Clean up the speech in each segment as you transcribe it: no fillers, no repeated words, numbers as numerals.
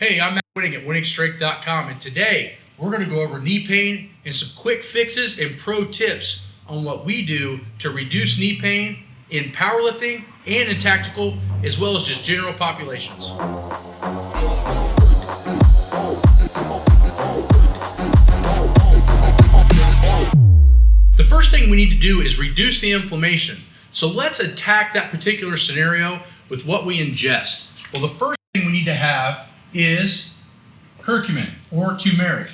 Hey, I'm Matt Wenning at winningstrength.com, and today we're going to go over knee pain and some quick fixes and pro tips on what we do to reduce knee pain in powerlifting and in tactical, as well as just general populations. The first thing we need to do is reduce the inflammation. So let's attack that particular scenario with what we ingest. Well, the first thing we need to have is curcumin or turmeric.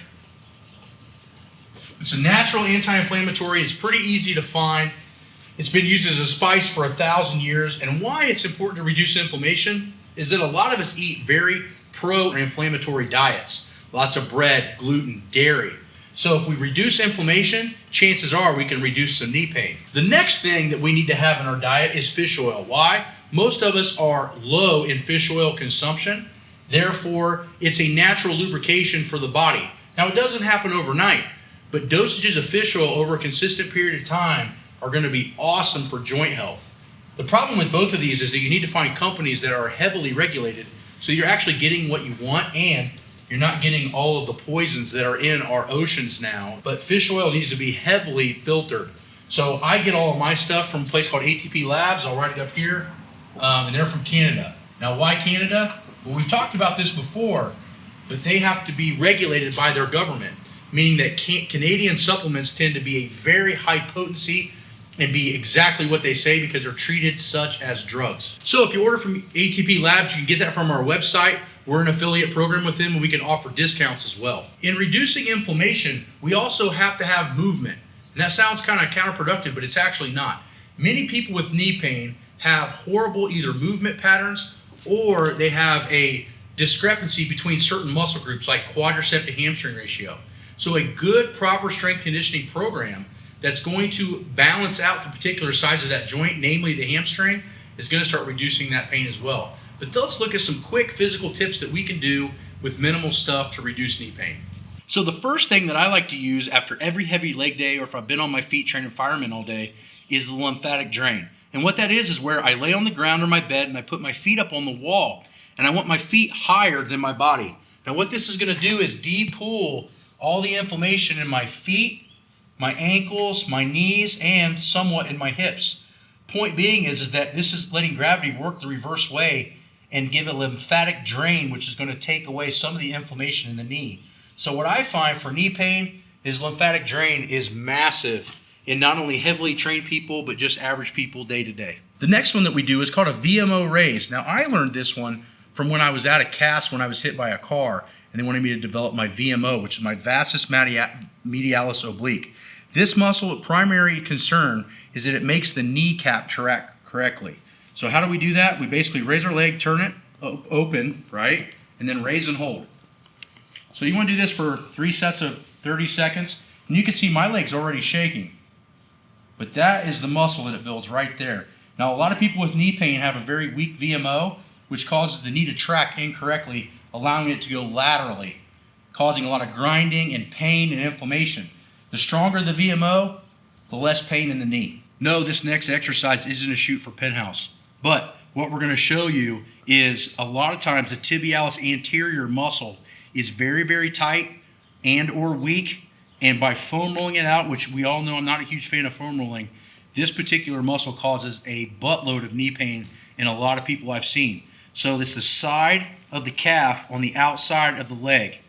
It's a natural anti-inflammatory. It's pretty easy to find. It's been used as a spice for 1,000 years. And why it's important to reduce inflammation is that a lot of us eat very pro-inflammatory diets. Lots of bread, gluten, dairy. So if we reduce inflammation, chances are we can reduce some knee pain. The next thing that we need to have in our diet is fish oil. Why? Most of us are low in fish oil consumption. Therefore, it's a natural lubrication for the body. Now, it doesn't happen overnight, but dosages of fish oil over a consistent period of time are going to be awesome for joint health. The problem with both of these is that you need to find companies that are heavily regulated so you're actually getting what you want and you're not getting all of the poisons that are in our oceans now. But fish oil needs to be heavily filtered. So I get all of my stuff from a place called ATP Labs. I'll write it up here. And they're from Canada. Now, why Canada? Well, we've talked about this before, but they have to be regulated by their government, meaning that Canadian supplements tend to be a very high potency and be exactly what they say because they're treated such as drugs. So if you order from ATP Labs, you can get that from our website. We're an affiliate program with them and we can offer discounts as well. In reducing inflammation, we also have to have movement. And that sounds kind of counterproductive, but it's actually not. Many people with knee pain have horrible either movement patterns or they have a discrepancy between certain muscle groups like quadricep to hamstring ratio. So a good proper strength conditioning program that's going to balance out the particular sides of that joint, namely the hamstring, is going to start reducing that pain as well. But let's look at some quick physical tips that we can do with minimal stuff to reduce knee pain. So the first thing that I like to use after every heavy leg day or if I've been on my feet training firemen all day is the lymphatic drain. And what that is where I lay on the ground or my bed and I put my feet up on the wall and I want my feet higher than my body. Now what this is going to do is depull all the inflammation in my feet, my ankles, my knees, and somewhat in my hips. Point being is that this is letting gravity work the reverse way and give a lymphatic drain, which is going to take away some of the inflammation in the knee. So what I find for knee pain is lymphatic drain is massive in not only heavily trained people, but just average people day to day. The next one that we do is called a VMO raise. Now I learned this one from when I was at a cast when I was hit by a car, and they wanted me to develop my VMO, which is my vastus medialis oblique. This muscle primary concern is that it makes the kneecap track correctly. So how do we do that? We basically raise our leg, turn it open, right? And then raise and hold. So you want to do this for 3 sets of 30 seconds. And you can see my leg's already shaking. But that is the muscle that it builds right there. Now, a lot of people with knee pain have a very weak VMO, which causes the knee to track incorrectly, allowing it to go laterally, causing a lot of grinding and pain and inflammation. The stronger the VMO, the less pain in the knee. No, this next exercise isn't a shoot for penthouse. But what we're going to show you is a lot of times the tibialis anterior muscle is very, very tight and or weak. And by foam rolling it out, which we all know I'm not a huge fan of foam rolling, this particular muscle causes a buttload of knee pain in a lot of people I've seen. So it's the side of the calf on the outside of the leg.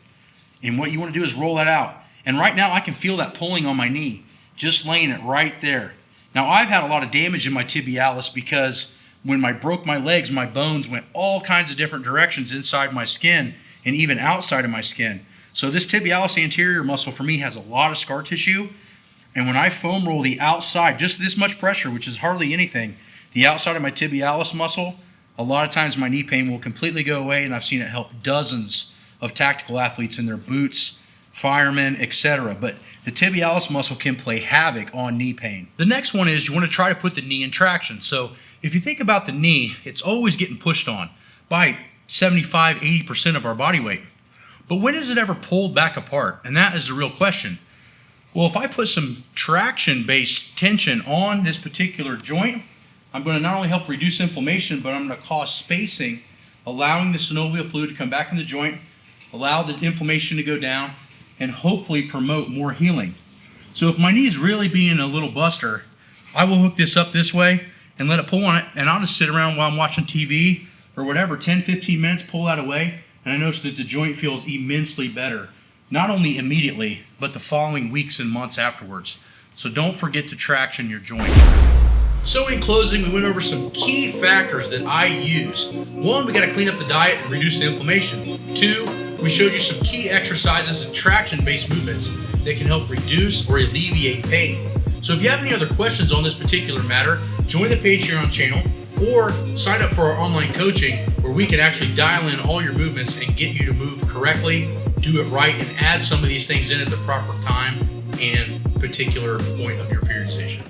And what you want to do is roll that out. And right now I can feel that pulling on my knee, just laying it right there. Now I've had a lot of damage in my tibialis because when I broke my legs, my bones went all kinds of different directions inside my skin and even outside of my skin. So this tibialis anterior muscle for me has a lot of scar tissue. And when I foam roll the outside, just this much pressure, which is hardly anything, the outside of my tibialis muscle, a lot of times my knee pain will completely go away, and I've seen it help dozens of tactical athletes in their boots, firemen, etc. But the tibialis muscle can play havoc on knee pain. The next one is you want to try to put the knee in traction. So if you think about the knee, it's always getting pushed on by 75-80% of our body weight. But when is it ever pulled back apart? And that is the real question. Well, if I put some traction-based tension on this particular joint, I'm going to not only help reduce inflammation, but I'm going to cause spacing allowing the synovial fluid to come back in the joint, allow the inflammation to go down, and hopefully promote more healing. So if my knee is really being a little buster, I will hook this up this way and let it pull on it, and I'll just sit around while I'm watching TV or whatever, 10-15 minutes, pull that away, and I notice that the joint feels immensely better. Not only immediately, but the following weeks and months afterwards. So don't forget to traction your joint. So in closing, we went over some key factors that I use. 1, we gotta clean up the diet and reduce the inflammation. 2, we showed you some key exercises and traction-based movements that can help reduce or alleviate pain. So if you have any other questions on this particular matter, join the Patreon channel or sign up for our online coaching where we can actually dial in all your movements and get you to move correctly, do it right, and add some of these things in at the proper time and particular point of your periodization.